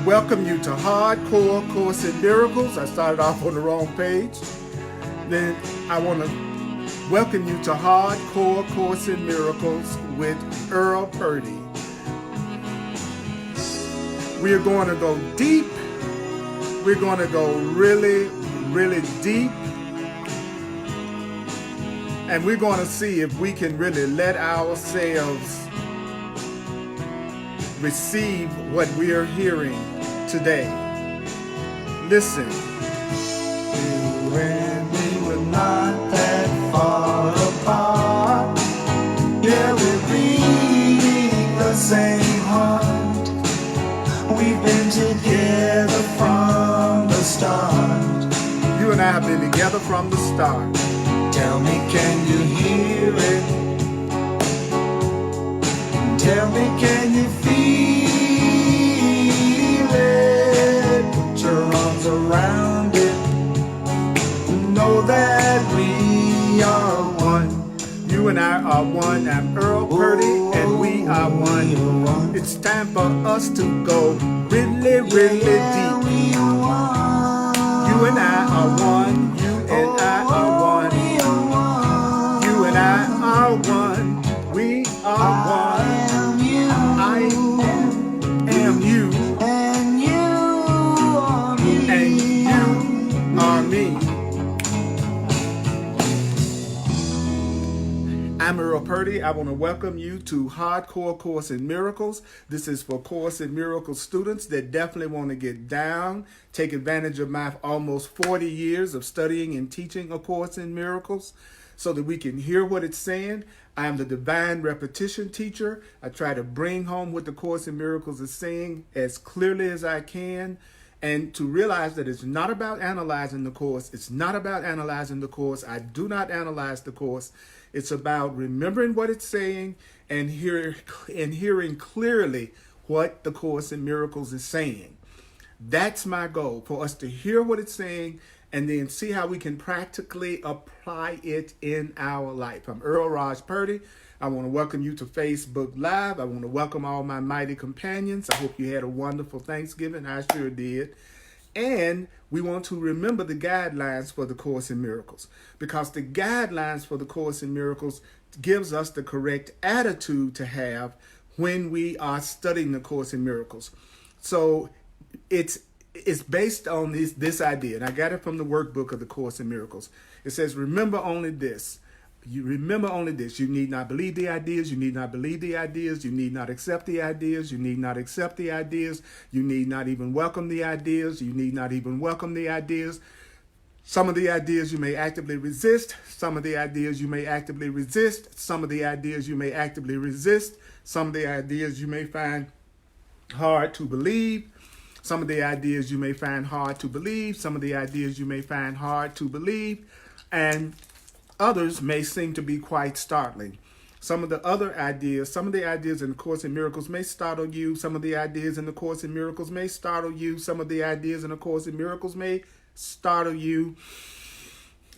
welcome you to Hardcore Course in Miracles. I started off on the wrong page. Then I want to welcome you to Hardcore Course in Miracles with Earl Purdy. We are going to go deep. We're going to go really, really deep. And we're going to see if we can really let ourselves receive what we are hearing today. Listen. When we were not that far apart, yeah, we're breathing the same heart. We've been together from the start. You and I have been together from the start. Tell me, can you hear it? Tell me, can you feel it? Put your arms around it. Know that we are one. You and I are one. I'm Earl Purdy, and we are one. It's time for us to go really, really deep. You and I are one. You and I are one. You and I are one. We are one. I am you. And you are me. And you are me. I'm Earl Purdy. I want to welcome you to Hardcore Course in Miracles. This is for Course in Miracles students that definitely want to get down, take advantage of my almost 40 years of studying and teaching A Course in Miracles so that we can hear what it's saying. I am the divine repetition teacher. I try to bring home what the Course in Miracles is saying as clearly as I can, and to realize that it's not about analyzing the Course. It's not about analyzing the Course. I do not analyze the Course. It's about remembering what it's saying and hearing clearly what the Course in Miracles is saying. That's my goal, for us to hear what it's saying and then see how we can practically apply it in our life. I'm Earl Raj Purdy. I want to welcome you to Facebook Live. I want to welcome all my mighty companions. I hope you had a wonderful Thanksgiving. I sure did. And we want to remember the guidelines for the Course in Miracles, because the guidelines for the Course in Miracles gives us the correct attitude to have when we are studying the Course in Miracles. So it's based on this idea, and I got it from the workbook of the Course in Miracles. It says, remember only this. You remember only this. You need not believe the ideas. You need not believe the ideas. You need not accept the ideas. You need not accept the ideas. You need not even welcome the ideas. You need not even welcome the ideas. Some of the ideas you may actively resist. Some of the ideas you may actively resist. Some of the ideas you may actively resist. Some of the ideas you may find hard to believe. Some of the ideas you may find hard to believe. Some of the ideas you may find hard to believe. And others may seem to be quite startling. Some of the ideas in the Course in Miracles may startle you. Some of the ideas in the Course in Miracles may startle you. Some of the ideas in the Course in Miracles may startle you.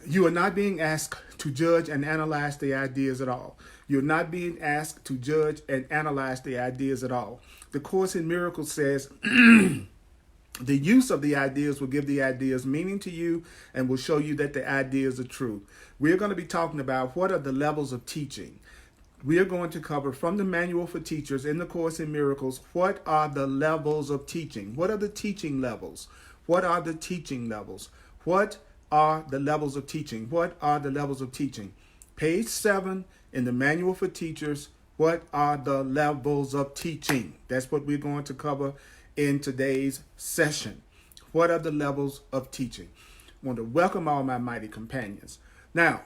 You are not being asked to judge and analyze the ideas at all. You're not being asked to judge and analyze the ideas at all. The Course in Miracles says, the use of the ideas will give the ideas meaning to you and will show you that the ideas are true. We're going to be talking about what are the levels of teaching. We are going to cover from the Manual for Teachers in the Course in Miracles, what are the levels of teaching? What are the teaching levels? What are the teaching levels? What are the levels of teaching? What are the levels of teaching? Page 7 in the Manual for Teachers, what are the levels of teaching? That's what we're going to cover in today's session. What are the levels of teaching? I want to welcome all my mighty companions. Now,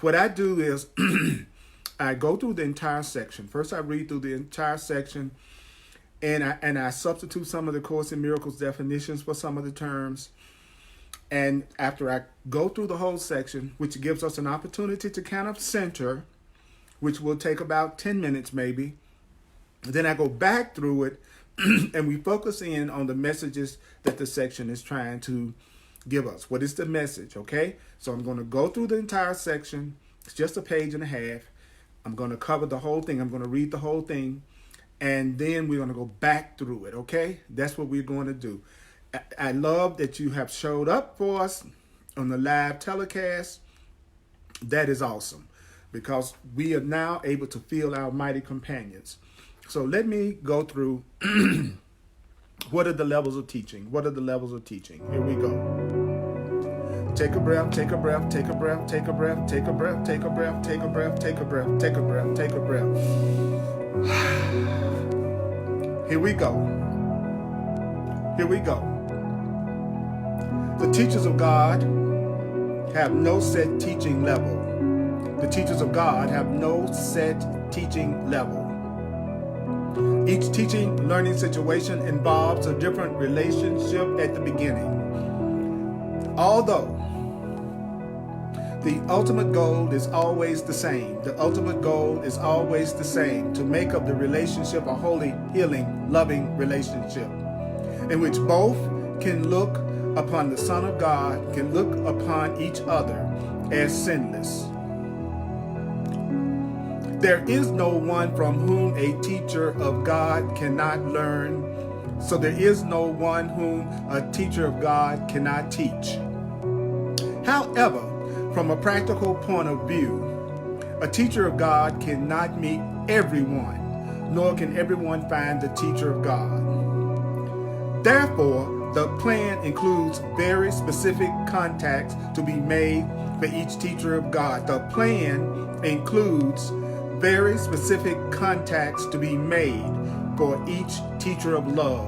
what I do is I go through the entire section. First, I read through the entire section, and I substitute some of the Course in Miracles definitions for some of the terms. And after I go through the whole section, which gives us an opportunity to kind of center, which will take about 10 minutes maybe, then I go back through it and we focus in on the messages that the section is trying to give us. What is the message, okay? So I'm going to go through the entire section. It's just a page and a half. I'm going to cover the whole thing. I'm going to read the whole thing. and then we're going to go back through it, okay? That's what we're going to do. I love that you have showed up for us on the live telecast. That is awesome, because we are now able to feel our mighty companions. So let me go through what are the levels of teaching? What are the levels of teaching? Here we go. Take a breath, take a breath, take a breath, take a breath, take a breath, take a breath, take a breath, take a breath, take a breath, take a breath. Here we go. Here we go. The teachers of God have no set teaching level. The teachers of God have no set teaching level. Each teaching learning situation involves a different relationship at the beginning. Although the ultimate goal is always the same. The ultimate goal is always the same, to make of the relationship a holy, healing, loving relationship in which both can look upon the Son of God, can look upon each other as sinless. There is no one from whom a teacher of God cannot learn, so there is no one whom a teacher of God cannot teach. However, from a practical point of view, a teacher of God cannot meet everyone, nor can everyone find the teacher of God. Therefore, the plan includes very specific contacts to be made for each teacher of God. The plan includes very specific contacts to be made for each teacher of love.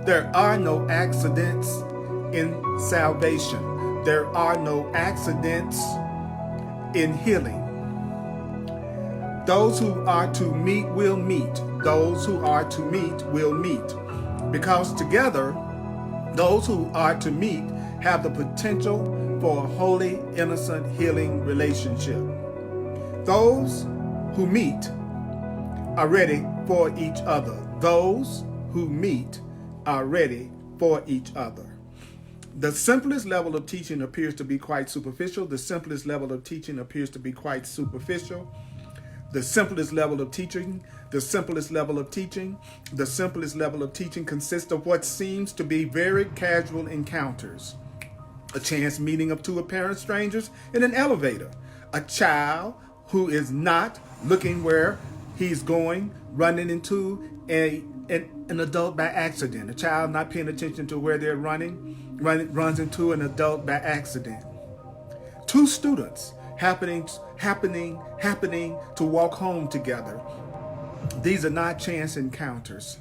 There are no accidents in salvation. There are no accidents in healing. Those who are to meet will meet. Those who are to meet will meet. Because together, those who are to meet have the potential for a holy, innocent, healing relationship. Those who meet are ready for each other. Those who meet are ready for each other. The simplest level of teaching appears to be quite superficial. The simplest level of teaching appears to be quite superficial. The simplest level of teaching, the simplest level of teaching, the simplest level of teaching consists of what seems to be very casual encounters. A chance meeting of two apparent strangers in an elevator. A child who is not looking where he's going, running into an adult by accident. A child not paying attention to where they're runs into an adult by accident. Two students happening to walk home together. These are not chance encounters.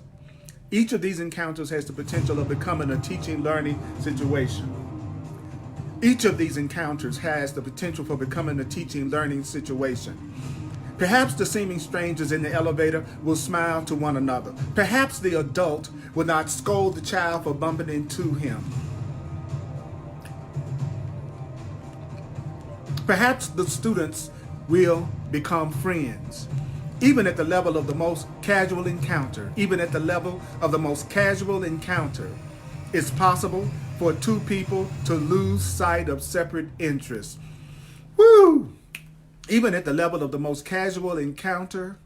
Each of these encounters has the potential of becoming a teaching learning situation. Each of these encounters has the potential for becoming a teaching learning situation. Perhaps the seeming strangers in the elevator will smile to one another. Perhaps the adult will not scold the child for bumping into him. Perhaps the students will become friends. Even at the level of the most casual encounter, it's possible for two people to lose sight of separate interests. Woo! Even at the level of the most casual encounter,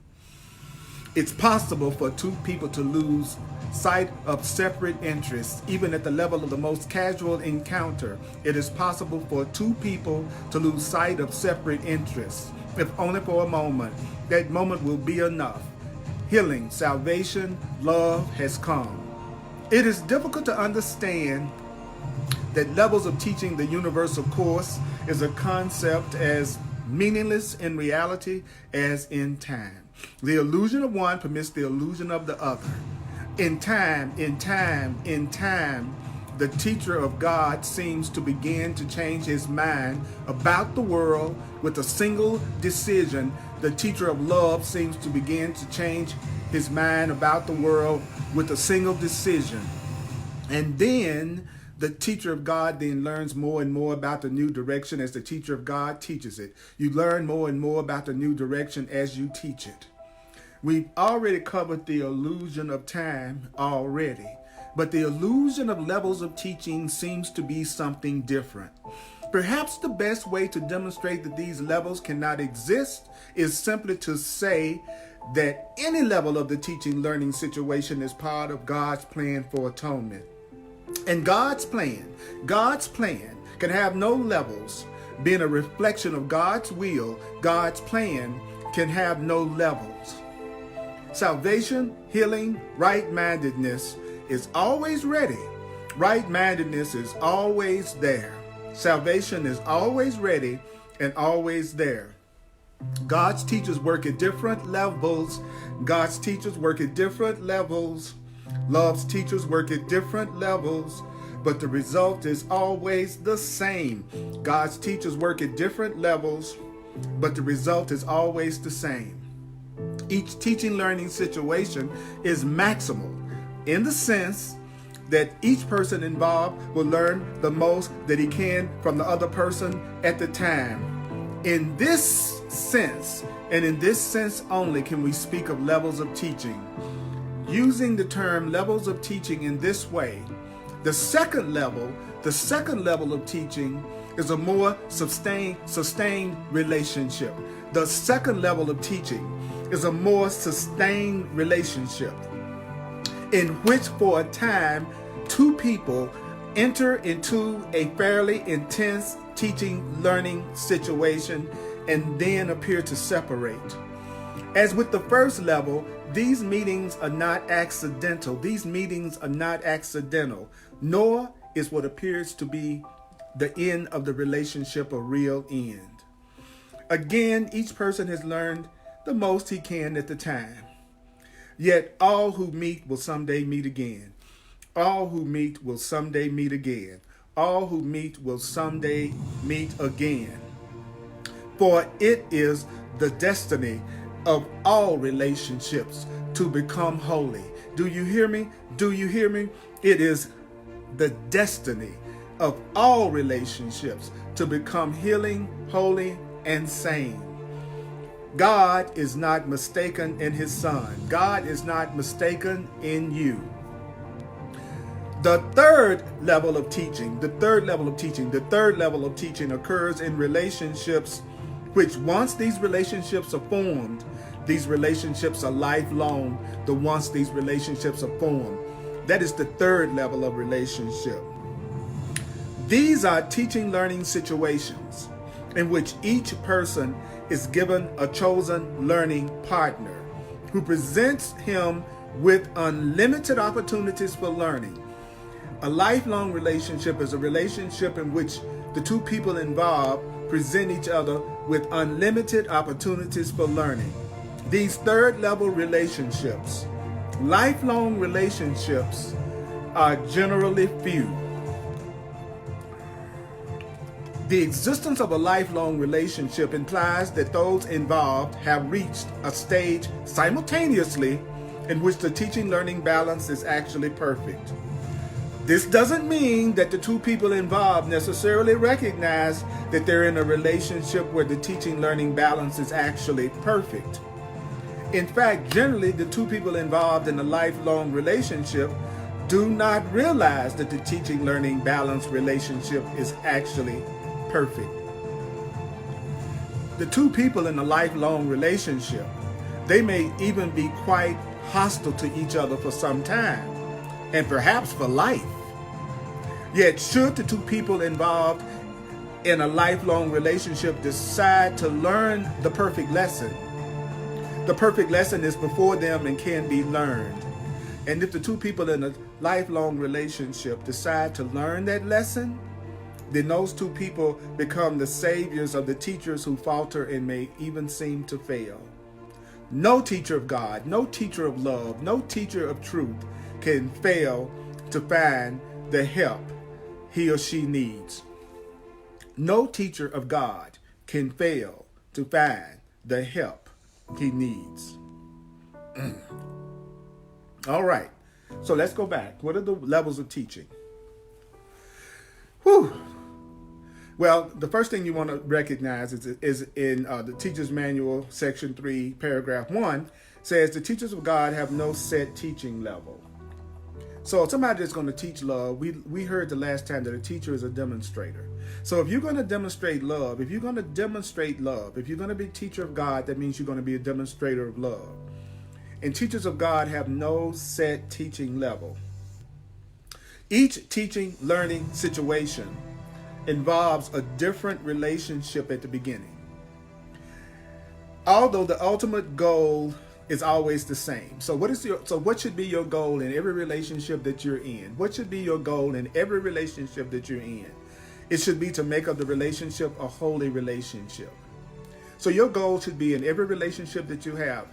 it's possible for two people to lose sight of separate interests. Even at the level of the most casual encounter, it is possible for two people to lose sight of separate interests. If only for a moment, that moment will be enough. Healing, salvation, love has come. It is difficult to understand that levels of teaching the universal course is a concept as meaningless in reality as in time. The illusion of one permits the illusion of the other. In time, the teacher of God seems to begin to change his mind about the world with a single decision. The teacher of love seems to begin to change his mind about the world with a single decision. And then the teacher of God then learns more and more about the new direction as the teacher of God teaches it. You learn more and more about the new direction as you teach it. We've already covered the illusion of time already, but the illusion of levels of teaching seems to be something different. Perhaps the best way to demonstrate that these levels cannot exist is simply to say that any level of the teaching learning situation is part of God's plan for atonement. And God's plan can have no levels. Being a reflection of God's will, God's plan can have no levels. Salvation, healing, right-mindedness is always ready. Right-mindedness is always there. Salvation is always ready and always there. God's teachers work at different levels. God's teachers work at different levels. Love's teachers work at different levels, but the result is always the same. God's teachers work at different levels, but the result is always the same. Each teaching learning situation is maximal in the sense that each person involved will learn the most that he can from the other person at the time. In this sense, and in this sense only, can we speak of levels of teaching. Using the term levels of teaching in this way, the second level of teaching is a more sustained relationship. The second level of teaching is a more sustained relationship in which for a time two people enter into a fairly intense teaching learning situation and then appear to separate. As with the first level, these meetings are not accidental. These meetings are not accidental, nor is what appears to be the end of the relationship a real end. Again, each person has learned the most he can at the time. Yet all who meet will someday meet again. All who meet will someday meet again. All who meet will someday meet again. For it is the destiny of all relationships to become holy. Do you hear me? Do you hear me? It is the destiny of all relationships to become healing, holy, and sane. God is not mistaken in his son. God is not mistaken in you. The third level of teaching occurs in relationships which once these relationships are formed, these relationships are lifelong. Once these relationships are formed, that is the third level of relationship. These are teaching learning situations in which each person is given a chosen learning partner who presents him with unlimited opportunities for learning. A lifelong relationship is a relationship in which the two people involved present each other with unlimited opportunities for learning. These third level relationships, lifelong relationships, are generally few. The existence of a lifelong relationship implies that those involved have reached a stage simultaneously in which the teaching-learning balance is actually perfect. This doesn't mean that the two people involved necessarily recognize that they're in a relationship where the teaching-learning balance is actually perfect. In fact, generally, the two people involved in a lifelong relationship do not realize that the teaching-learning balance relationship is actually perfect. The two people in a lifelong relationship, they may even be quite hostile to each other for some time, and perhaps for life. Yet should the two people involved in a lifelong relationship decide to learn the perfect lesson is before them and can be learned. And if the two people in a lifelong relationship decide to learn that lesson, then those two people become the saviors of the teachers who falter and may even seem to fail. No teacher of God, no teacher of love, no teacher of truth can fail to find the help he or she needs. No teacher of God can fail to find the help he needs. All right, so let's go back. What are the levels of teaching? Whew. Well, the first thing you want to recognize is in the Teacher's Manual, Section 3, Paragraph 1, says the teachers of God have no set teaching level. So somebody that's going to teach love, we heard the last time that a teacher is a demonstrator. So if you're going to demonstrate love, if you're going to be a teacher of God, that means you're going to be a demonstrator of love. And teachers of God have no set teaching level. Each teaching learning situation involves a different relationship at the beginning. Although the ultimate goal is always the same. So what should be your goal in every relationship that you're in? What should be your goal in every relationship that you're in? It should be to make of the relationship a holy relationship. So your goal should be in every relationship that you have.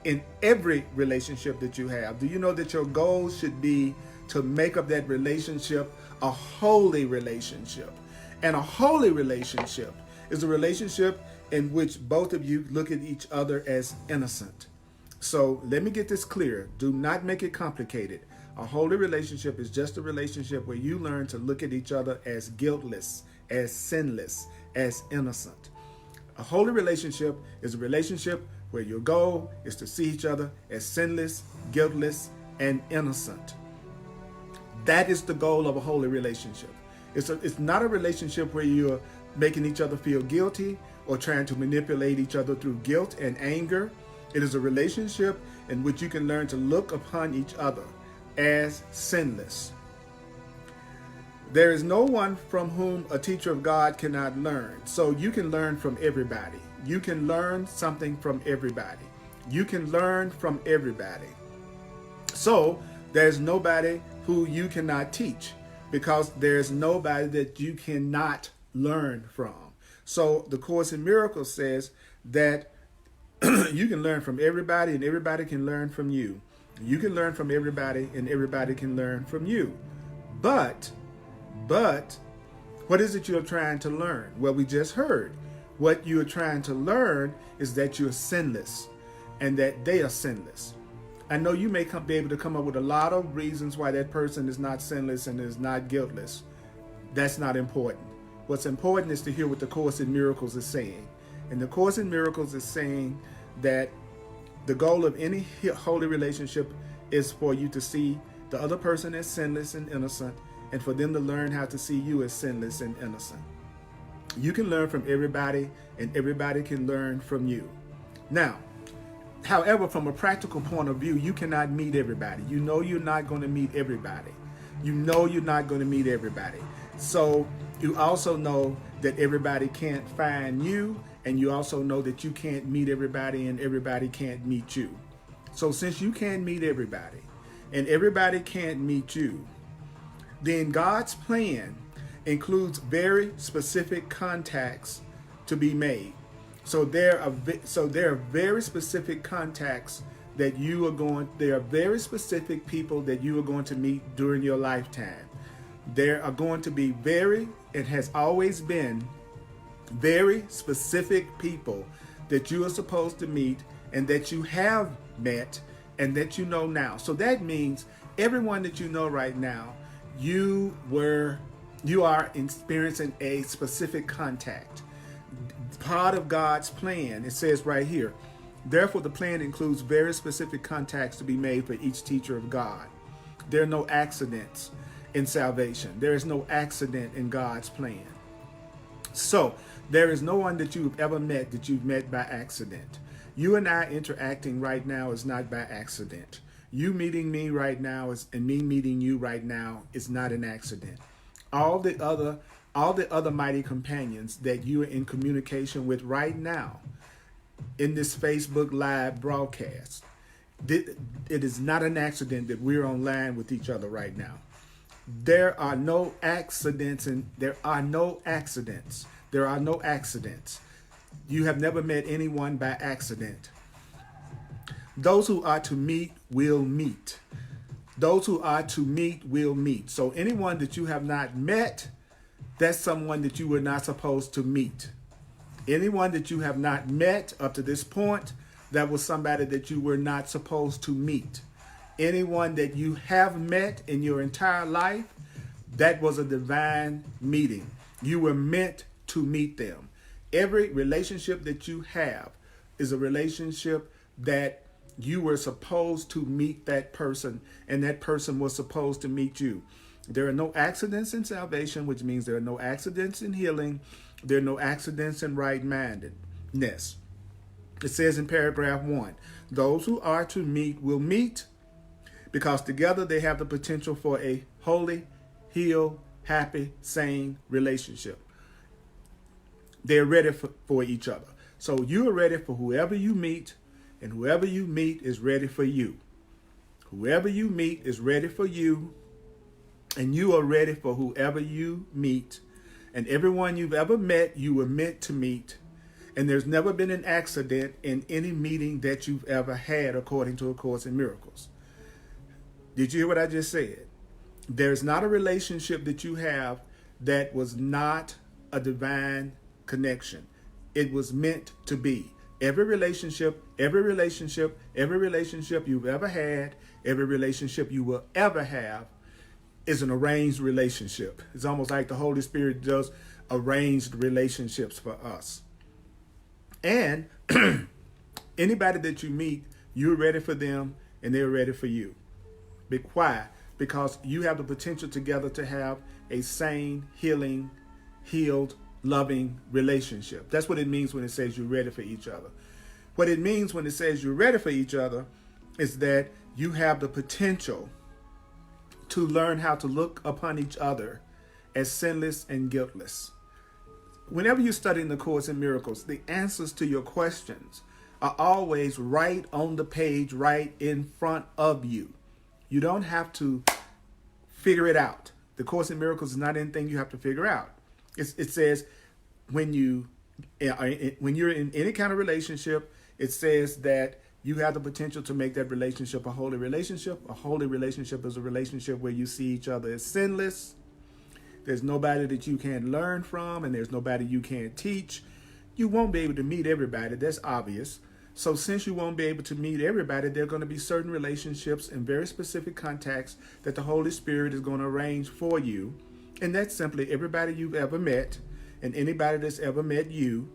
In every relationship that you have. Do you know that your goal should be to make of that relationship a holy relationship? And a holy relationship is a relationship in which both of you look at each other as innocent. So let me get this clear. Do not make it complicated. A holy relationship is just a relationship where you learn to look at each other as guiltless, as sinless, as innocent. A holy relationship is a relationship where your goal is to see each other as sinless, guiltless, and innocent. That is the goal of a holy relationship. It's not a relationship where you're making each other feel guilty or trying to manipulate each other through guilt and anger. It is a relationship in which you can learn to look upon each other as sinless. There is no one from whom a teacher of God cannot learn. So you can learn from everybody. You can learn something from everybody. You can learn from everybody. So there's nobody who you cannot teach, because there's nobody that you cannot learn from. So the Course in Miracles says that you can learn from everybody and everybody can learn from you. You can learn from everybody and everybody can learn from you. But what is it you're trying to learn? Well, we just heard. What you're trying to learn is that you're sinless and that they are sinless. I know you may be able to come up with a lot of reasons why that person is not sinless and is not guiltless. That's not important. What's important is to hear what the Course in Miracles is saying. And the Course in Miracles is saying that the goal of any holy relationship is for you to see the other person as sinless and innocent, and for them to learn how to see you as sinless and innocent. You can learn from everybody, and everybody can learn from you. Now, however, from a practical point of view, you cannot meet everybody. You know you're not going to meet everybody. You know you're not going to meet everybody. So you also know that everybody can't find you, and you also know that you can't meet everybody and everybody can't meet you. So since you can't meet everybody and everybody can't meet you, then God's plan includes very specific contacts to be made. So there are very specific contacts that you are going, there are very specific people that you are going to meet during your lifetime. There are going to be it has always been very specific people that you are supposed to meet and that you have met and that you know now. So that means everyone that you know right now, you are experiencing a specific contact. Part of God's plan, it says right here, therefore the plan includes very specific contacts to be made for each teacher of God. There are no accidents in salvation. There is no accident in God's plan. So there is no one that you've ever met that you've met by accident. You and I interacting right now is not by accident. You meeting me right now and me meeting you right now is not an accident. All the other mighty companions that you are in communication with right now in this Facebook Live broadcast, it is not an accident that we're online with each other right now. There are no accidents, and there are no accidents. There are no accidents. You have never met anyone by accident. Those who are to meet will meet. Those who are to meet will meet. So anyone that you have not met, that's someone that you were not supposed to meet. Anyone that you have not met up to this point, that was somebody that you were not supposed to meet. Anyone that you have met in your entire life, that was a divine meeting. You were meant to meet them. Every relationship that you have is a relationship that you were supposed to meet that person, and that person was supposed to meet you. There are no accidents in salvation, which means there are no accidents in healing. There are no accidents in right-mindedness. It says in paragraph 1, those who are to meet will meet because together they have the potential for a holy, healed, happy, sane relationship. They're ready for each other. So you are ready for whoever you meet, and whoever you meet is ready for you. Whoever you meet is ready for you, and you are ready for whoever you meet. And everyone you've ever met, you were meant to meet. And there's never been an accident in any meeting that you've ever had, according to A Course in Miracles. Did you hear what I just said? There's not a relationship that you have that was not a divine connection. It was meant to be. Every relationship you've ever had, every relationship you will ever have is an arranged relationship. It's almost like the Holy Spirit does arranged relationships for us. And anybody that you meet, you're ready for them and they're ready for you. Why? Because you have the potential together to have a sane, healing, healed, loving relationship. That's what it means when it says you're ready for each other. What it means when it says you're ready for each other is that you have the potential to learn how to look upon each other as sinless and guiltless. Whenever you're studying the Course in Miracles, the answers to your questions are always right on the page, right in front of you. You don't have to figure it out. The Course in Miracles is not anything you have to figure out. It says when you're in any kind of relationship, it says that you have the potential to make that relationship a holy relationship. A holy relationship is a relationship where you see each other as sinless. There's nobody that you can't learn from, and there's nobody you can't teach. You won't be able to meet everybody. That's obvious. So since you won't be able to meet everybody, there are going to be certain relationships and very specific contacts that the Holy Spirit is going to arrange for you. And that's simply everybody you've ever met and anybody that's ever met you.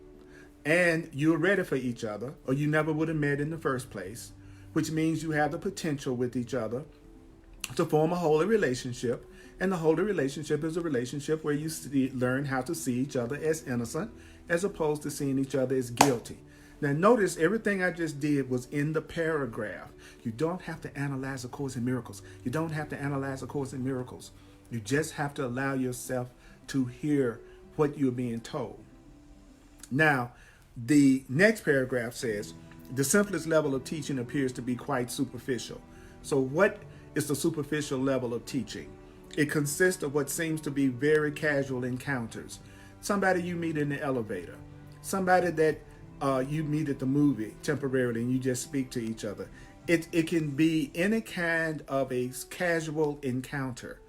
And you're ready for each other, or you never would have met in the first place, which means you have the potential with each other to form a holy relationship. And the holy relationship is a relationship where you learn how to see each other as innocent as opposed to seeing each other as guilty. Now notice everything I just did was in the paragraph. You don't have to analyze A Course in Miracles. You don't have to analyze A Course in Miracles. You just have to allow yourself to hear what you're being told. Now, the next paragraph says, the simplest level of teaching appears to be quite superficial. So what is the superficial level of teaching? It consists of what seems to be very casual encounters. Somebody you meet in the elevator. Somebody that you meet at the movie temporarily and you just speak to each other. It can be any kind of a casual encounter.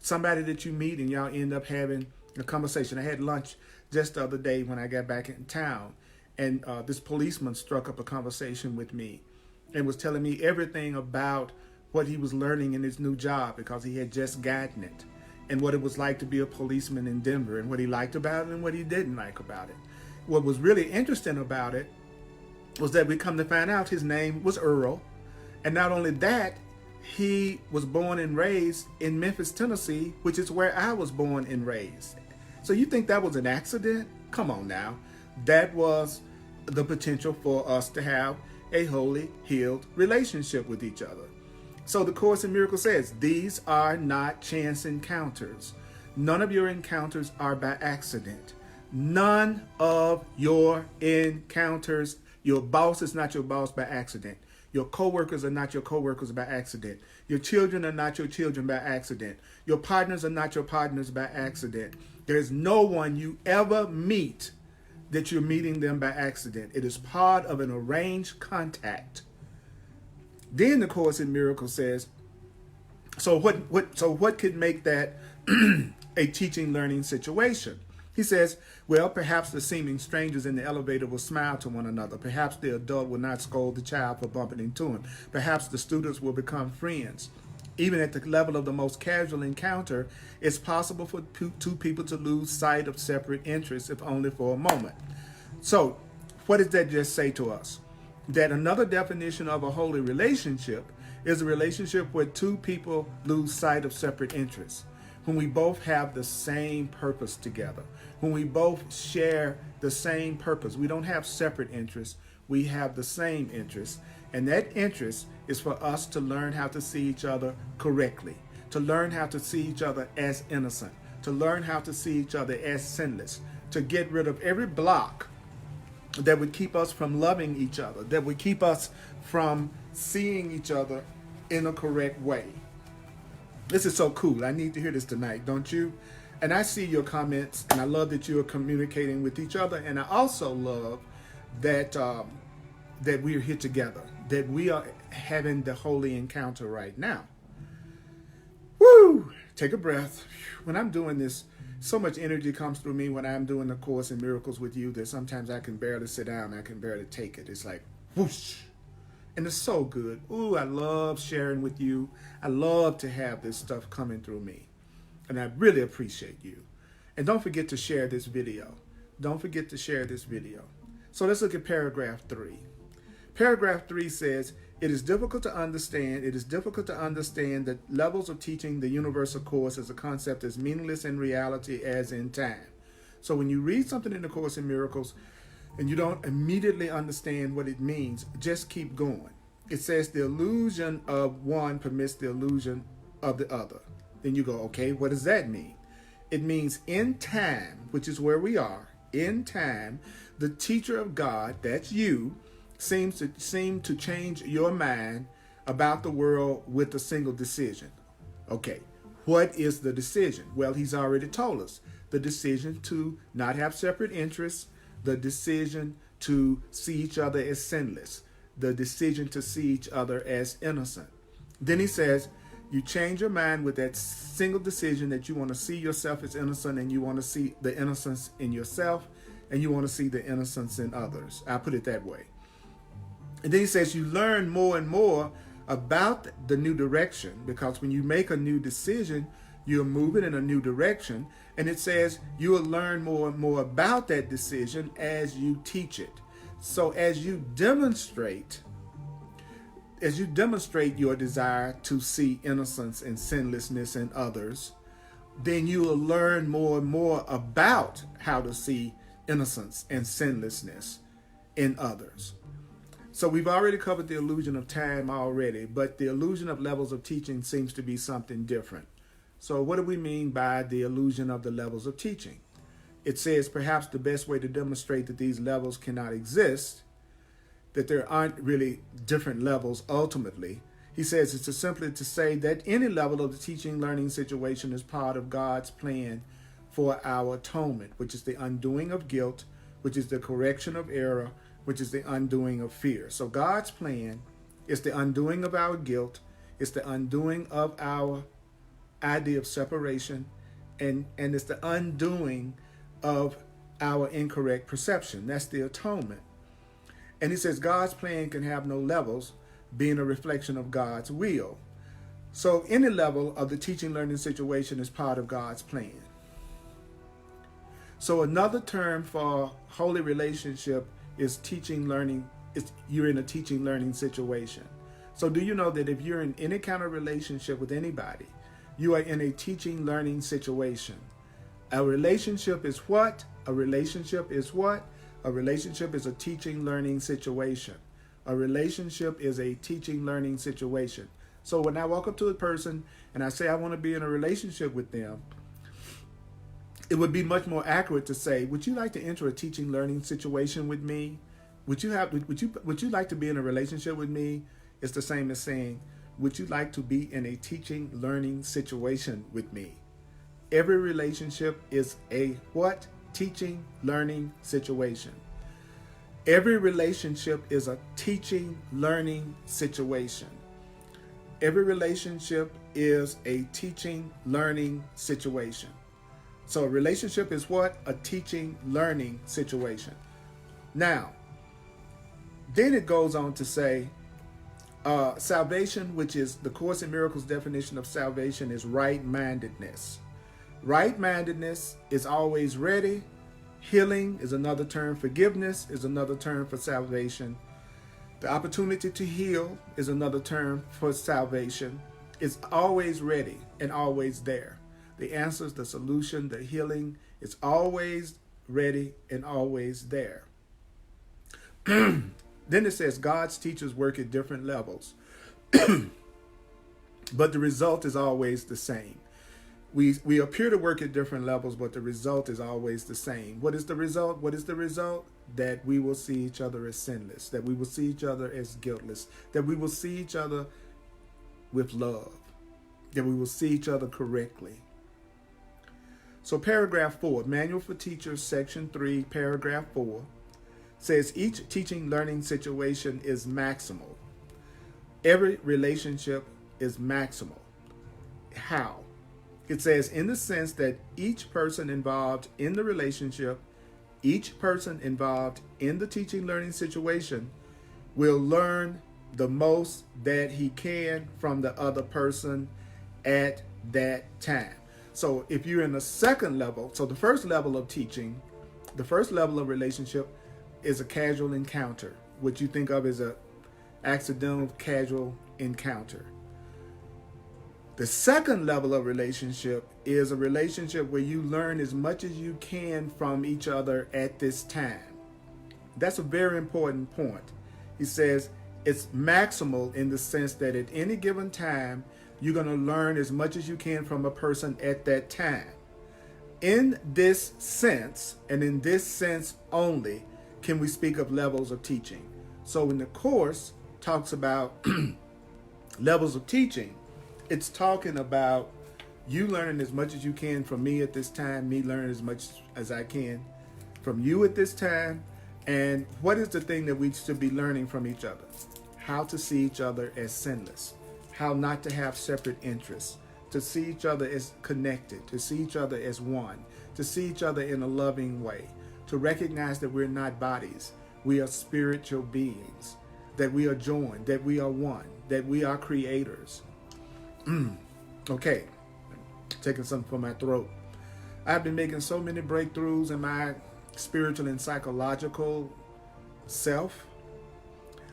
Somebody that you meet and y'all end up having a conversation. I had lunch just the other day when I got back in town, and this policeman struck up a conversation with me and was telling me everything about what he was learning in his new job because he had just gotten it, and what it was like to be a policeman in Denver, and what he liked about it and what he didn't like about it. What was really interesting about it was that we come to find out his name was Earl, and not only that, he was born and raised in Memphis, Tennessee, which is where I was born and raised. So you think that was an accident? Come on now. That was the potential for us to have a holy, healed relationship with each other. So the Course in Miracles says, these are not chance encounters. None of your encounters are by accident. None of your encounters, your boss is not your boss by accident. Your coworkers are not your coworkers by accident. Your children are not your children by accident. Your partners are not your partners by accident. There's no one you ever meet that you're meeting them by accident. It is part of an arranged contact. Then the Course in Miracles says, so what could make that a teaching learning situation? He says, well, perhaps the seeming strangers in the elevator will smile to one another. Perhaps the adult will not scold the child for bumping into him. Perhaps the students will become friends. Even at the level of the most casual encounter, it's possible for two people to lose sight of separate interests, if only for a moment. So, what does that just say to us? That another definition of a holy relationship is a relationship where two people lose sight of separate interests. When we both have the same purpose together. When we both share the same purpose. We don't have separate interests. we have the same interest. And that interest is for us to learn how to see each other correctly, to learn how to see each other as innocent, to learn how to see each other as sinless, to get rid of every block that would keep us from loving each other, that would keep us from seeing each other in a correct way. This is so cool. I need to hear this tonight, don't you? And I see your comments, and I love that you are communicating with each other. And I also love that that we are here together, that we are having the holy encounter right now. Woo! Take a breath. When I'm doing this, so much energy comes through me when I'm doing the Course in Miracles with you that sometimes I can barely sit down. I can barely take it. It's like whoosh. And it's so good. Ooh, I love sharing with you. I love to have this stuff coming through me. And I really appreciate you. And don't forget to share this video. Don't forget to share this video. So let's look at paragraph 3. Paragraph 3 says, it is difficult to understand that levels of teaching the universal course as a concept is meaningless in reality as in time. So when you read something in the Course in Miracles and you don't immediately understand what it means, just keep going. It says the illusion of one permits the illusion of the other. Then you go, okay, what does that mean? It means in time, which is where we are, in time, the teacher of God, that's you, seem to change your mind about the world with a single decision. Okay, what is the decision? Well, he's already told us. The decision to not have separate interests, the decision to see each other as sinless, the decision to see each other as innocent. Then he says, you change your mind with that single decision that you want to see yourself as innocent, and you want to see the innocence in yourself, and you want to see the innocence in others. I put it that way. And then he says you learn more and more about the new direction, because when you make a new decision, you're moving in a new direction. And it says you will learn more and more about that decision as you teach it. So as you demonstrate your desire to see innocence and sinlessness in others, then you will learn more and more about how to see innocence and sinlessness in others. So we've already covered the illusion of time already, but the illusion of levels of teaching seems to be something different. So what do we mean by the illusion of the levels of teaching? It says perhaps the best way to demonstrate that these levels cannot exist, that there aren't really different levels ultimately. He says it's simply to say that any level of the teaching learning situation is part of God's plan for our atonement, which is the undoing of guilt, which is the correction of error, which is the undoing of fear. So God's plan is the undoing of our guilt, it's the undoing of our idea of separation, and it's the undoing of our incorrect perception. That's the atonement. And he says God's plan can have no levels, being a reflection of God's will. So any level of the teaching learning situation is part of God's plan. So another term for holy relationship is teaching learning. You're in a teaching learning situation. So do you know that if you're in any kind of relationship with anybody, you are in a teaching learning situation? A relationship is what? A relationship is what? A relationship is a teaching learning situation. A relationship is a teaching learning situation. So when I walk up to a person and I say I want to be in a relationship with them, it would be much more accurate to say, would you like to enter a teaching learning situation with me? Would you like to be in a relationship with me? It's the same as saying, would you like to be in a teaching learning situation with me? Every relationship is a what? Teaching learning situation. Every relationship is a teaching learning situation. Every relationship is a teaching learning situation. So a relationship is what? A teaching learning situation. Now, then it goes on to say, salvation, which is the Course in Miracles definition of salvation, is right-mindedness. Right-mindedness is always ready. Healing is another term. Forgiveness is another term for salvation. The opportunity to heal is another term for salvation. It's always ready and always there. The answers, the solution, the healing, it's always ready and always there. Then it says God's teachers work at different levels, but the result is always the same. We appear to work at different levels, but the result is always the same. What is the result? What is the result? That we will see each other as sinless, that we will see each other as guiltless, that we will see each other with love, that we will see each other correctly. So paragraph 4, Manual for Teachers, section 3, paragraph 4, says each teaching learning situation is maximal. Every relationship is maximal. How? It says in the sense that each person involved in the relationship, each person involved in the teaching learning situation will learn the most that he can from the other person at that time. So if you're in the second level, so the first level of teaching, the first level of relationship is a casual encounter, which you think of as a accidental casual encounter. The second level of relationship is a relationship where you learn as much as you can from each other at this time. That's a very important point. He says it's maximal in the sense that at any given time, you're going to learn as much as you can from a person at that time. In this sense, and in this sense only, can we speak of levels of teaching. So when the course talks about levels of teaching, it's talking about you learning as much as you can from me at this time, me learning as much as I can from you at this time. And what is the thing that we should be learning from each other? How to see each other as sinless, how not to have separate interests, to see each other as connected, to see each other as one, to see each other in a loving way, to recognize that we're not bodies, we are spiritual beings, that we are joined, that we are one, that we are creators. Okay, taking something from my throat. I've been making so many breakthroughs in my spiritual and psychological self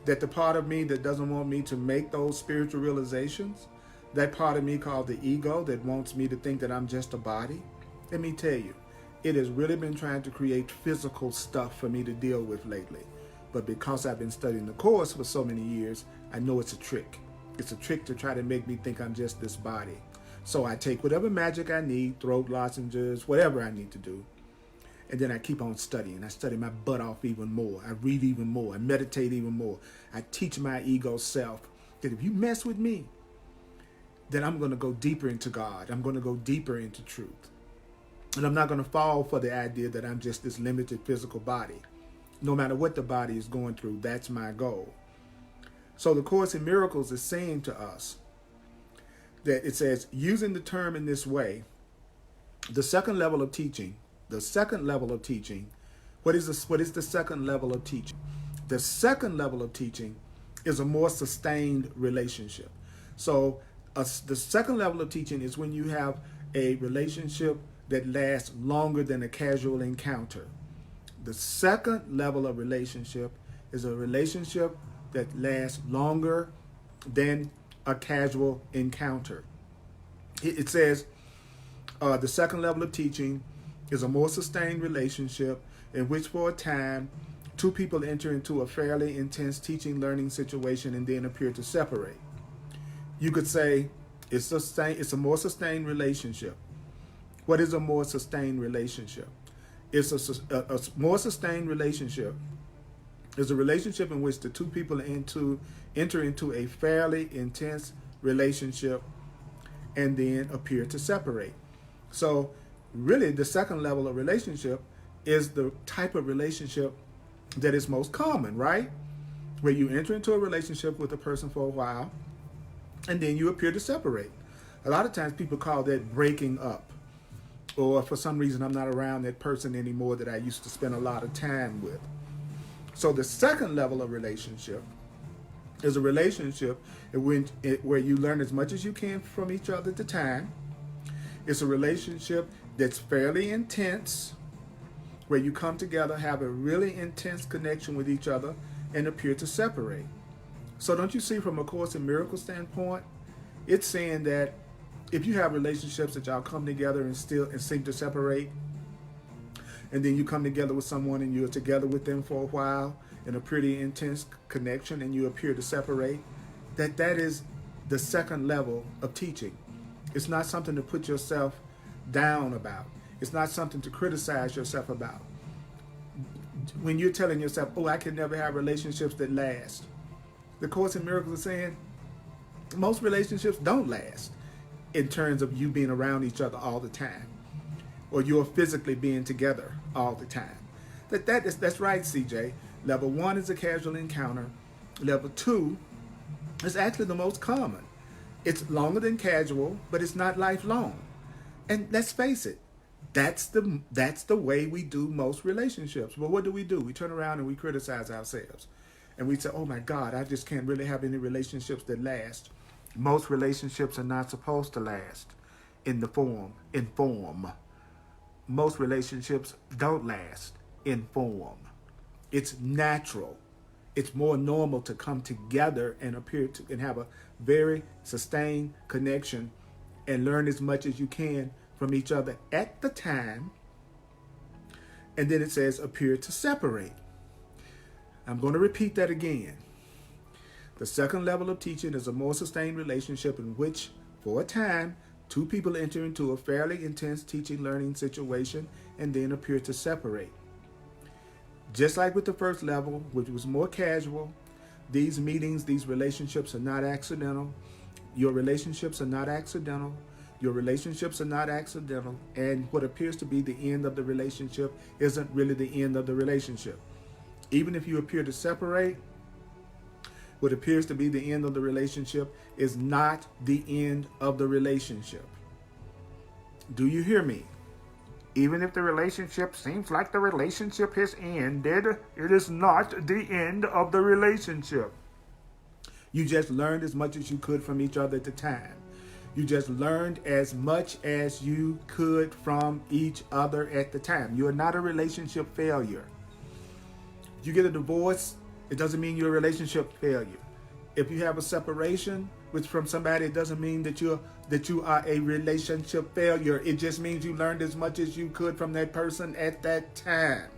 that the part of me that doesn't want me to make those spiritual realizations, that part of me called the ego that wants me to think that I'm just a body, let me tell you, it has really been trying to create physical stuff for me to deal with lately. But because I've been studying the course for so many years, I know it's a trick. It's a trick to try to make me think I'm just this body. So I take whatever magic I need, throat lozenges, whatever I need to do, and then I keep on studying. I study my butt off even more. I read even more. I meditate even more. I teach my ego self that if you mess with me, then I'm going to go deeper into God. I'm going to go deeper into truth. And I'm not going to fall for the idea that I'm just this limited physical body. No matter what the body is going through, that's my goal. So the Course in Miracles is saying to us that it says, using the term in this way, the second level of teaching, what is the second level of teaching? The second level of teaching is a more sustained relationship. So the second level of teaching is when you have a relationship that lasts longer than a casual encounter. The second level of relationship is a relationship that lasts longer than a casual encounter. It says the second level of teaching is a more sustained relationship in which for a time two people enter into a fairly intense teaching learning situation and then appear to separate. You could say it's a more sustained relationship. What is a more sustained relationship? It's a more sustained relationship is a relationship in which the two people enter into a fairly intense relationship and then appear to separate. So really the second level of relationship is the type of relationship that is most common, right? Where you enter into a relationship with a person for a while and then you appear to separate. A lot of times people call that breaking up, or for some reason I'm not around that person anymore that I used to spend a lot of time with. So the second level of relationship is a relationship where you learn as much as you can from each other at the time. It's a relationship that's fairly intense, where you come together, have a really intense connection with each other, and appear to separate. So don't you see, from a Course in Miracles standpoint, it's saying that if you have relationships that y'all come together and seem to separate, and then you come together with someone and you're together with them for a while, in a pretty intense connection and you appear to separate, that is the second level of teaching. It's not something to put yourself down about. It's not something to criticize yourself about. When you're telling yourself, oh, I can never have relationships that last. The Course in Miracles is saying most relationships don't last in terms of you being around each other all the time, or you're physically being together all the time. That's right, CJ. Level 1 is a casual encounter. Level 2 is actually the most common. It's longer than casual, but it's not lifelong. And let's face it, that's the way we do most relationships. But what do? We turn around and we criticize ourselves. And we say, oh my God, I just can't really have any relationships that last. Most relationships are not supposed to last in form. Most relationships don't last in form. It's natural. It's more normal to come together and appear to and have a very sustained connection and learn as much as you can from each other at the time. And then it says appear to separate. I'm going to repeat that again. The second level of teaching is a more sustained relationship in which, for a time, two people enter into a fairly intense teaching-learning situation and then appear to separate. Just like with the first level, which was more casual, these meetings, these relationships are not accidental. Your relationships are not accidental. Your relationships are not accidental. And what appears to be the end of the relationship isn't really the end of the relationship. Even if you appear to separate, what appears to be the end of the relationship is not the end of the relationship. Do you hear me? Even if the relationship seems like the relationship has ended, it is not the end of the relationship. You just learned as much as you could from each other at the time. You just learned as much as you could from each other at the time. You are not a relationship failure. If you get a divorce, it doesn't mean you're a relationship failure. If you have a separation from somebody, it doesn't mean that you are a relationship failure. It just means you learned as much as you could from that person at that time.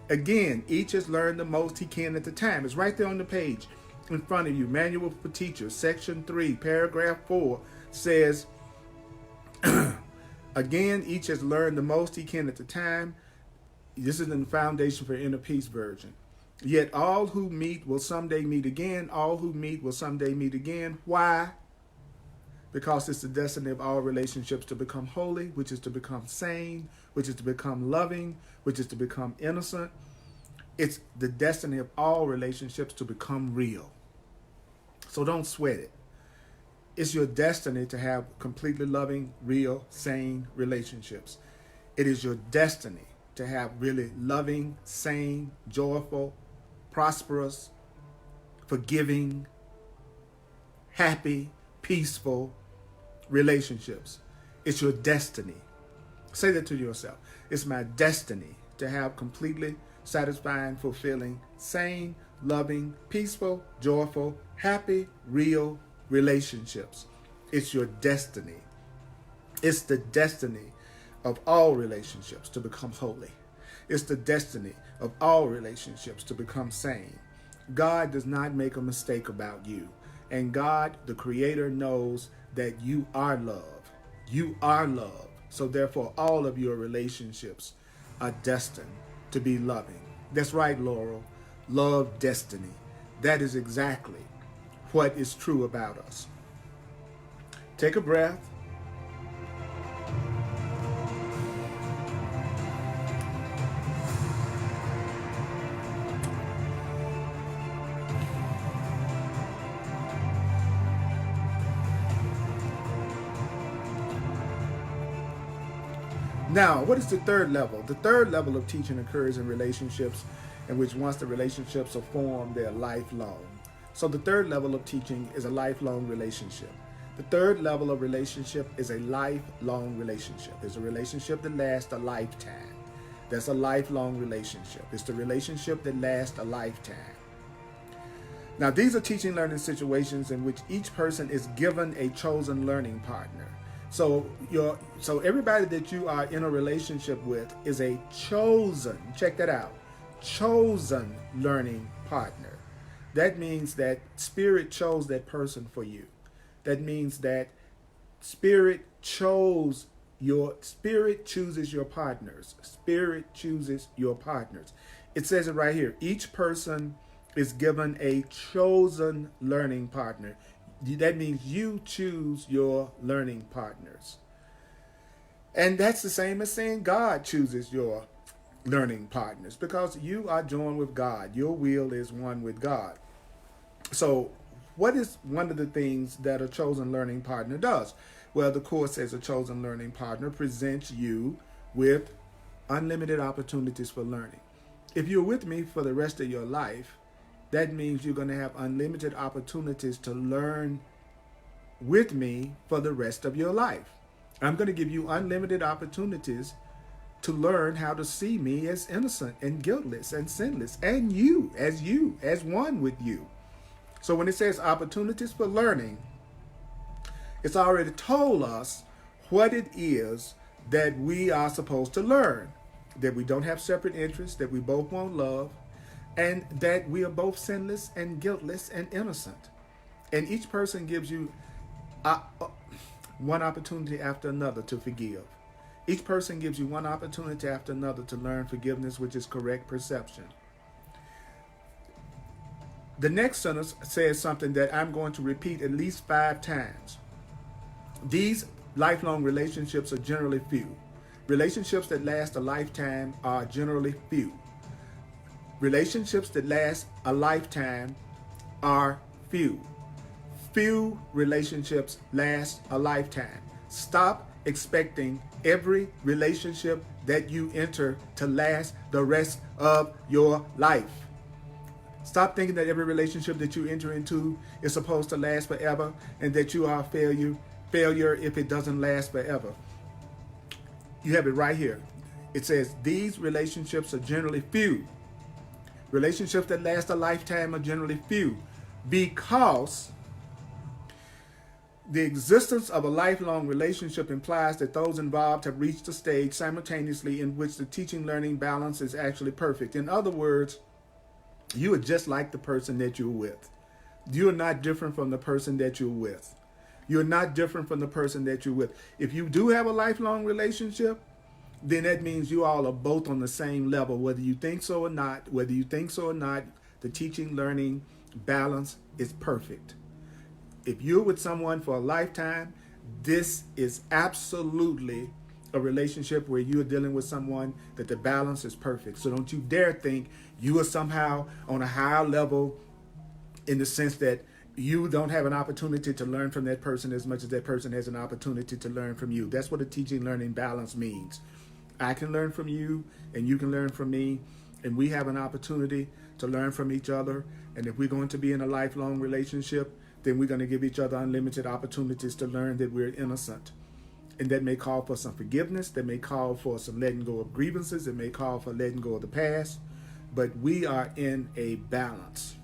Again, each has learned the most he can at the time. It's right there on the page in front of you. Manual for Teachers, Section 3, Paragraph 4 says, again, each has learned the most he can at the time. This is in the Foundation for Inner Peace version. Yet all who meet will someday meet again. All who meet will someday meet again. Why? Because it's the destiny of all relationships to become holy, which is to become sane, which is to become loving, which is to become innocent. It's the destiny of all relationships to become real. So don't sweat it. It's your destiny to have completely loving, real, sane relationships. It is your destiny to have really loving, sane, joyful, prosperous, forgiving, happy, peaceful relationships. It's your destiny. Say that to yourself. It's my destiny to have completely satisfying, fulfilling, sane, loving, peaceful, joyful, happy, real relationships. It's your destiny. It's the destiny of all relationships to become holy. It's the destiny of all relationships to become sane. God does not make a mistake about you. And God, the Creator, knows that you are love. You are love. So therefore, all of your relationships are destined to be loving. That's right, Laurel. Love destiny. That is exactly what is true about us. Take a breath. Now, what is the third level? The third level of teaching occurs in relationships in which once the relationships are formed, they're lifelong. So the third level of teaching is a lifelong relationship. The third level of relationship is a lifelong relationship. It's a relationship that lasts a lifetime. That's a lifelong relationship. It's the relationship that lasts a lifetime. Now, these are teaching learning situations in which each person is given a chosen learning partner. So everybody that you are in a relationship with is a chosen, check that out, chosen learning partner. That means that Spirit chose that person for you. That means that Spirit chooses your partners. Spirit chooses your partners. It says it right here. Each person is given a chosen learning partner. That means you choose your learning partners. And that's the same as saying God chooses your learning partners, because you are joined with God. Your will is one with God. So what is one of the things that a chosen learning partner does? Well, the course says a chosen learning partner presents you with unlimited opportunities for learning. If you're with me for the rest of your life, that means you're going to have unlimited opportunities to learn with me for the rest of your life. I'm going to give you unlimited opportunities to learn how to see me as innocent and guiltless and sinless, and you, as one with you. So when it says opportunities for learning, it's already told us what it is that we are supposed to learn. That we don't have separate interests, that we both want love, and that we are both sinless and guiltless and innocent. And each person gives you one opportunity after another to forgive. Each person gives you one opportunity after another to learn forgiveness, which is correct perception. The next sentence says something that I'm going to repeat at least 5 times. These lifelong relationships are generally few. Relationships that last a lifetime are generally few. Relationships that last a lifetime are few. Few relationships last a lifetime. Stop expecting every relationship that you enter to last the rest of your life. Stop thinking that every relationship that you enter into is supposed to last forever and that you are a failure if it doesn't last forever. You have it right here. It says these relationships are generally few. Relationships that last a lifetime are generally few, because the existence of a lifelong relationship implies that those involved have reached a stage simultaneously in which the teaching-learning balance is actually perfect. In other words, you are just like the person that you're with. You are not different from the person that you're with. You're not different from the person that you're with. If you do have a lifelong relationship, then that means you all are both on the same level, whether you think so or not. Whether you think so or not, the teaching-learning balance is perfect. If you're with someone for a lifetime, this is absolutely a relationship where you're dealing with someone that the balance is perfect. So don't you dare think you are somehow on a higher level, in the sense that you don't have an opportunity to learn from that person as much as that person has an opportunity to learn from you. That's what a teaching-learning balance means. I can learn from you and you can learn from me, and we have an opportunity to learn from each other. And if we're going to be in a lifelong relationship, then we're going to give each other unlimited opportunities to learn that we're innocent. And that may call for some forgiveness. That may call for some letting go of grievances. It may call for letting go of the past. But we are in a balance.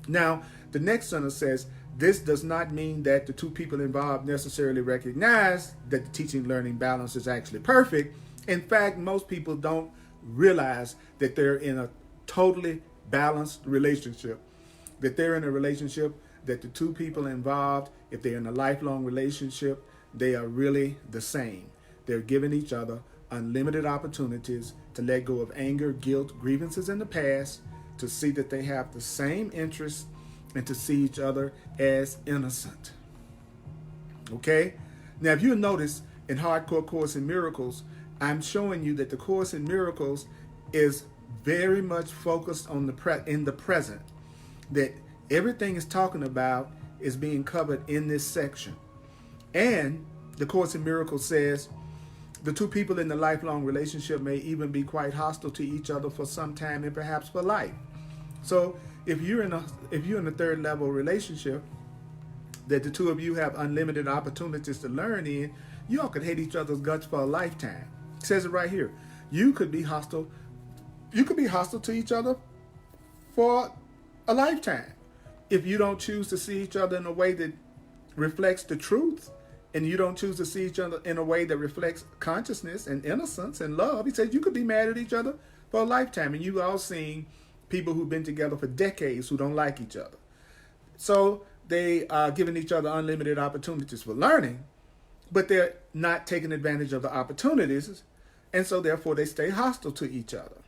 Now, the next sentence says, this does not mean that the two people involved necessarily recognize that the teaching-learning balance is actually perfect. In fact, most people don't realize that they're in a totally balanced relationship. That they're in a relationship that the two people involved, if they're in a lifelong relationship, they are really the same. They're giving each other unlimited opportunities to let go of anger, guilt, grievances in the past, to see that they have the same interests, and to see each other as innocent. Okay? Now, if you notice in Hardcore Course in Miracles, I'm showing you that the Course in Miracles is very much focused on in the present. That everything it's talking about is being covered in this section. And the Course in Miracles says the two people in the lifelong relationship may even be quite hostile to each other for some time and perhaps for life. So if you're in a third level relationship that the two of you have unlimited opportunities to learn in, you all could hate each other's guts for a lifetime. It says it right here. You could be hostile. You could be hostile to each other for a lifetime if you don't choose to see each other in a way that reflects the truth, and you don't choose to see each other in a way that reflects consciousness and innocence and love. He says you could be mad at each other for a lifetime. And you've all seen people who've been together for decades who don't like each other. So they are giving each other unlimited opportunities for learning, but they're not taking advantage of the opportunities, and so therefore they stay hostile to each other.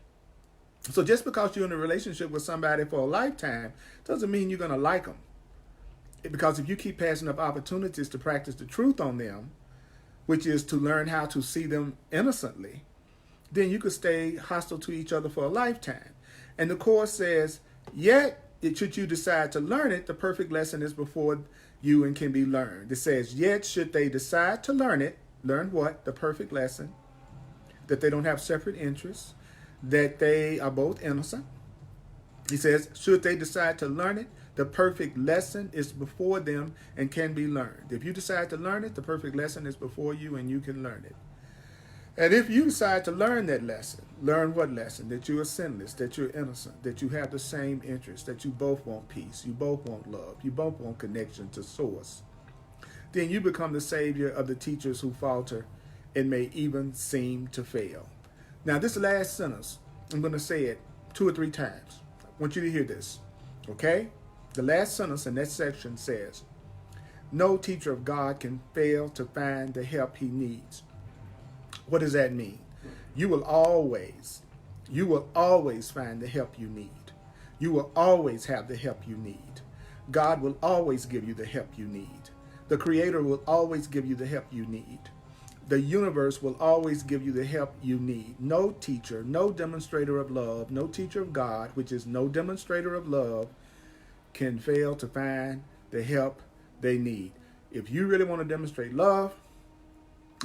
So just because you're in a relationship with somebody for a lifetime doesn't mean you're going to like them. Because if you keep passing up opportunities to practice the truth on them, which is to learn how to see them innocently, then you could stay hostile to each other for a lifetime. And the Course says, yet, should you decide to learn it, the perfect lesson is before you and can be learned. It says, yet, should they decide to learn it, learn what? The perfect lesson, that they don't have separate interests, that they are both innocent. He says, should they decide to learn it, the perfect lesson is before them and can be learned. If you decide to learn it, the perfect lesson is before you and you can learn it. And if you decide to learn that lesson, learn what lesson? That you are sinless, that you're innocent, that you have the same interests, that you both want peace, you both want love, you both want connection to source. Then you become the savior of the teachers who falter and may even seem to fail. Now this last sentence, I'm going to say it 2 or 3 times. I want you to hear this, okay? The last sentence in that section says, no teacher of God can fail to find the help he needs. What does that mean? You will always find the help you need. You will always have the help you need. God will always give you the help you need. The Creator will always give you the help you need. The universe will always give you the help you need. No teacher, no demonstrator of love, no teacher of God, which is no demonstrator of love, can fail to find the help they need. If you really want to demonstrate love,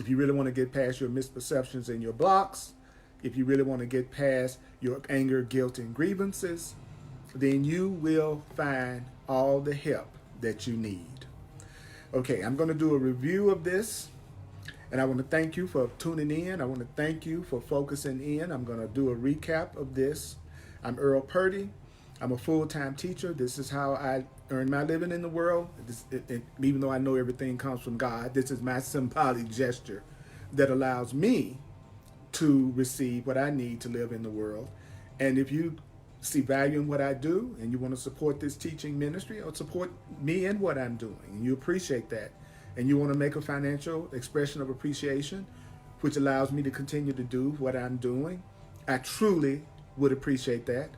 if you really want to get past your misperceptions and your blocks, if you really want to get past your anger, guilt, and grievances, then you will find all the help that you need. Okay, I'm going to do a review of this, and I want to thank you for tuning in. I want to thank you for focusing in. I'm going to do a recap of this. I'm Earl Purdy. I'm a full-time teacher. This is how I earn my living in the world. Even though I know everything comes from God, this is my symbolic gesture that allows me to receive what I need to live in the world. And if you see value in what I do and you want to support this teaching ministry or support me in what I'm doing, and you appreciate that, and you want to make a financial expression of appreciation, which allows me to continue to do what I'm doing, I truly would appreciate that.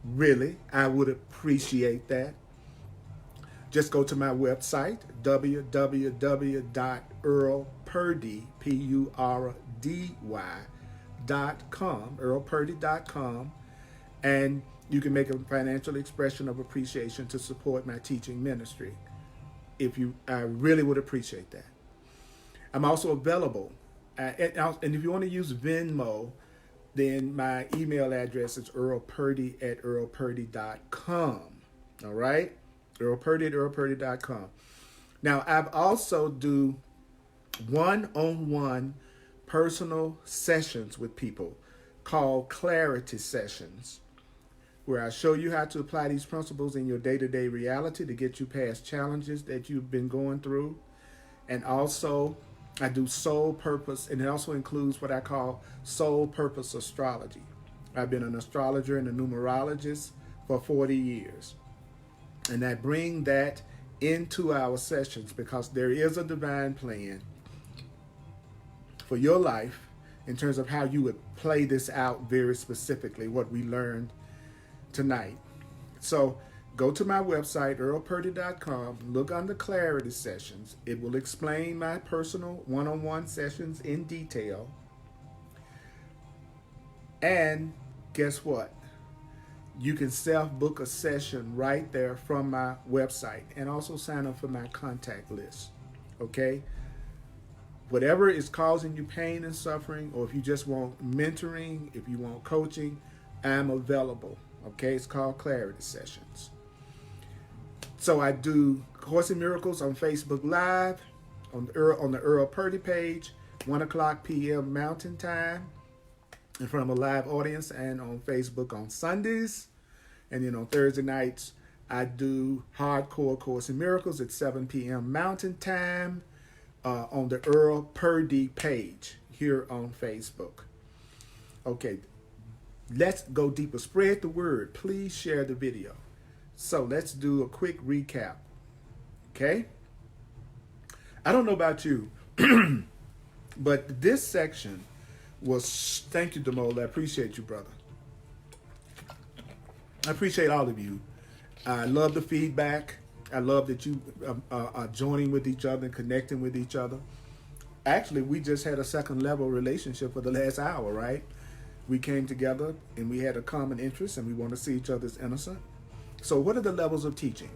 Really, I would appreciate that. Just go to my website, www.earlpurdy.com, earlpurdy.com, and you can make a financial expression of appreciation to support my teaching ministry. I really would appreciate that. I'm also available, and if you want to use Venmo, then my email address is earlpurdy@earlpurdy.com. All right? earlpurdy@earlpurdy.com. Now, I've also do one-on-one personal sessions with people called clarity sessions, where I show you how to apply these principles in your day-to-day reality to get you past challenges that you've been going through. And also, I do soul purpose, and it also includes what I call soul purpose astrology. I've been an astrologer and a numerologist for 40 years. And I bring that into our sessions because there is a divine plan for your life in terms of how you would play this out very specifically, what we learned tonight. So go to my website, earlpurdy.com, look under clarity sessions. It will explain my personal one-on-one sessions in detail. And guess what? You can self-book a session right there from my website and also sign up for my contact list, okay? Whatever is causing you pain and suffering, or if you just want mentoring, if you want coaching, I'm available, okay? It's called Clarity Sessions. So I do Course in Miracles on Facebook Live, on the Earl Purdy page, 1:00 p.m. Mountain Time, in front of a live audience, and on Facebook on Sundays. And then on Thursday nights, I do Hardcore Course in Miracles at 7 p.m. Mountain Time on the Earl Purdy page here on Facebook. Okay, Let's go deeper. Spread the word. Please share the video. So let's do a quick recap. Okay? I don't know about you, but this section was, thank you, Demola. I appreciate you, brother. I appreciate all of you. I love the feedback. I love that you are joining with each other and connecting with each other. Actually, we just had a second level relationship for the last hour, right? We came together and we had a common interest and we want to see each other as innocent. So what are the levels of teaching?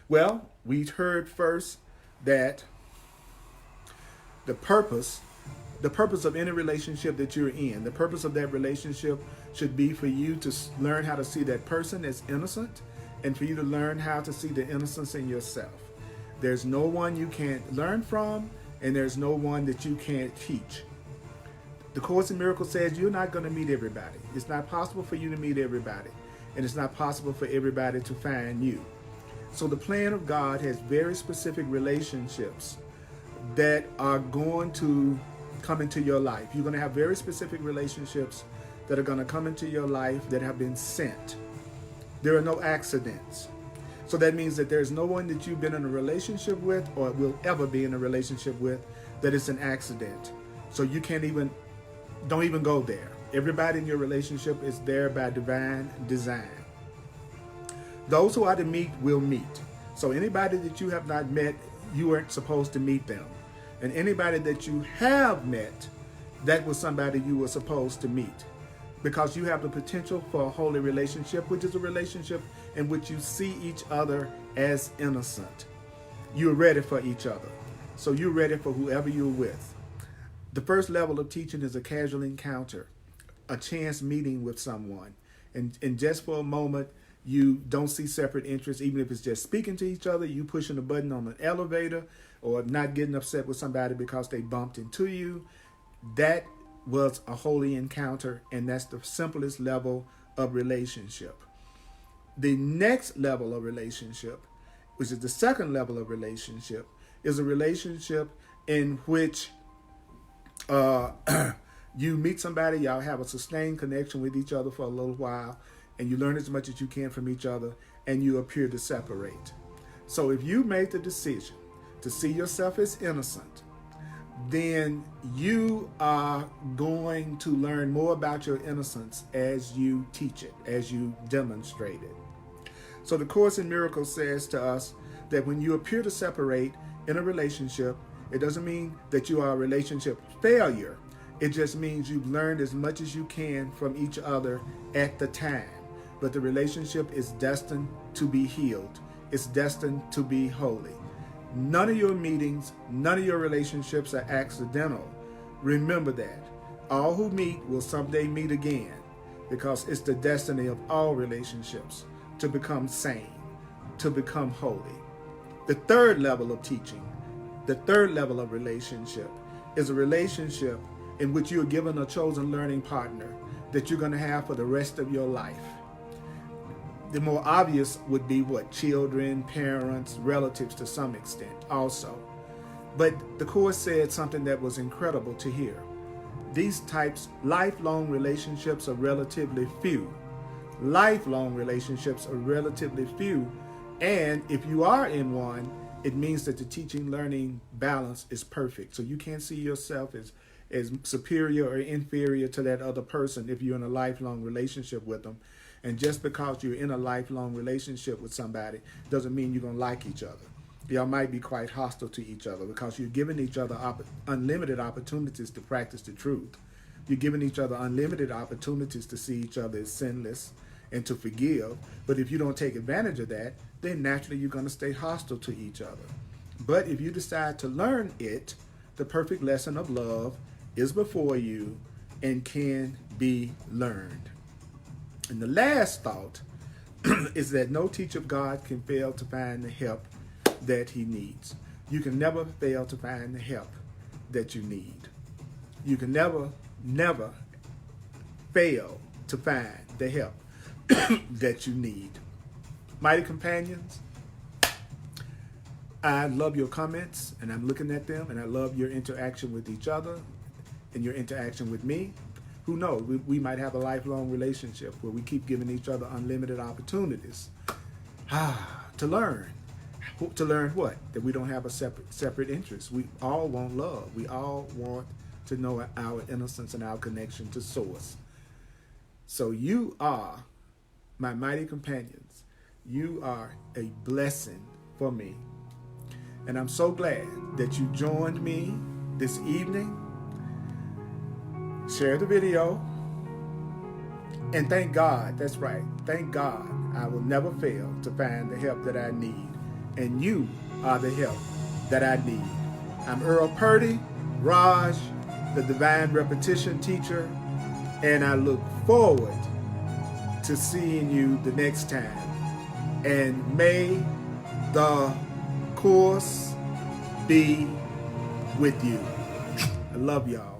Well, we heard first that the purpose of any relationship that you're in, the purpose of that relationship should be for you to learn how to see that person as innocent and for you to learn how to see the innocence in yourself. There's no one you can't learn from, and there's no one that you can't teach. The Course in Miracles says you're not going to meet everybody. It's not possible for you to meet everybody, and it's not possible for everybody to find you. So the plan of God has very specific relationships that are going to come into your life. You're going to have very specific relationships that are going to come into your life that have been sent. There are no accidents. So that means that there's no one that you've been in a relationship with or will ever be in a relationship with that is an accident. So you don't even go there. Everybody in your relationship is there by divine design. Those who are to meet will meet. So anybody that you have not met, you weren't supposed to meet them. And anybody that you have met, that was somebody you were supposed to meet. Because you have the potential for a holy relationship, which is a relationship in which you see each other as innocent. You're ready for each other. So you're ready for whoever you're with. The first level of teaching is a casual encounter, a chance meeting with someone. And just for a moment, you don't see separate interests, even if it's just speaking to each other, you pushing a button on an elevator, or not getting upset with somebody because they bumped into you. That was a holy encounter, and that's the simplest level of relationship. The next level of relationship, which is the second level of relationship, is a relationship in which you meet somebody, y'all have a sustained connection with each other for a little while, and you learn as much as you can from each other, and you appear to separate. So if you make the decision to see yourself as innocent, then you are going to learn more about your innocence as you teach it, as you demonstrate it. So the Course in Miracles says to us that when you appear to separate in a relationship, it doesn't mean that you are a relationship failure. It just means you've learned as much as you can from each other at the time. But the relationship is destined to be healed. It's destined to be holy. None of your meetings, none of your relationships are accidental. Remember that. All who meet will someday meet again, because it's the destiny of all relationships to become sane, to become holy. The third level of teaching, the third level of relationship, is a relationship in which you are given a chosen learning partner that you're going to have for the rest of your life. The more obvious would be what? Children, parents, relatives to some extent also. But the Course said something that was incredible to hear. These types, lifelong relationships are relatively few. Lifelong relationships are relatively few. And if you are in one, it means that the teaching-learning balance is perfect. So you can't see yourself as superior or inferior to that other person if you're in a lifelong relationship with them. And just because you're in a lifelong relationship with somebody doesn't mean you're going to like each other. Y'all might be quite hostile to each other because you're giving each other unlimited opportunities to practice the truth. You're giving each other unlimited opportunities to see each other as sinless and to forgive. But if you don't take advantage of that, then naturally you're going to stay hostile to each other. But if you decide to learn it, the perfect lesson of love is before you and can be learned. And the last thought is that no teacher of God can fail to find the help that he needs. You can never fail to find the help that you need. You can never fail to find the help that you need. Mighty companions, I love your comments, and I'm looking at them, and I love your interaction with each other and your interaction with me. Who knows? We might have a lifelong relationship where we keep giving each other unlimited opportunities to learn. To learn what? That we don't have a separate interest. We all want love. We all want to know our innocence and our connection to Source. So you are my mighty companions. You are a blessing for me. And I'm so glad that you joined me this evening. Share the video. And thank God, that's right, thank God I will never fail to find the help that I need. And you are the help that I need. I'm Earl Purdy, Raj, the Divine Repetition Teacher, and I look forward to seeing you the next time. And may the course be with you. I love y'all.